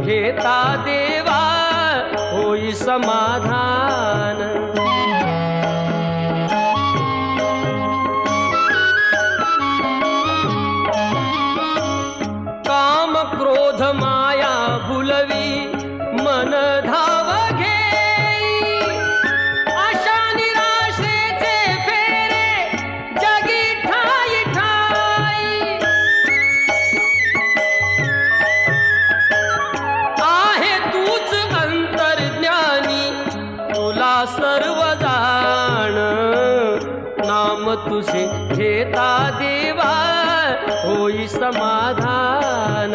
घेता देवा होई समाधान। काम क्रोध माया भुलवी मन धाव घेई, आशा निराशेचे फेरे जगी ठाई ठाई। आहे तूच अंतर्ज्ञानी तुला सर्व जाण, नाम तुझे घेता देवा होई समाधान।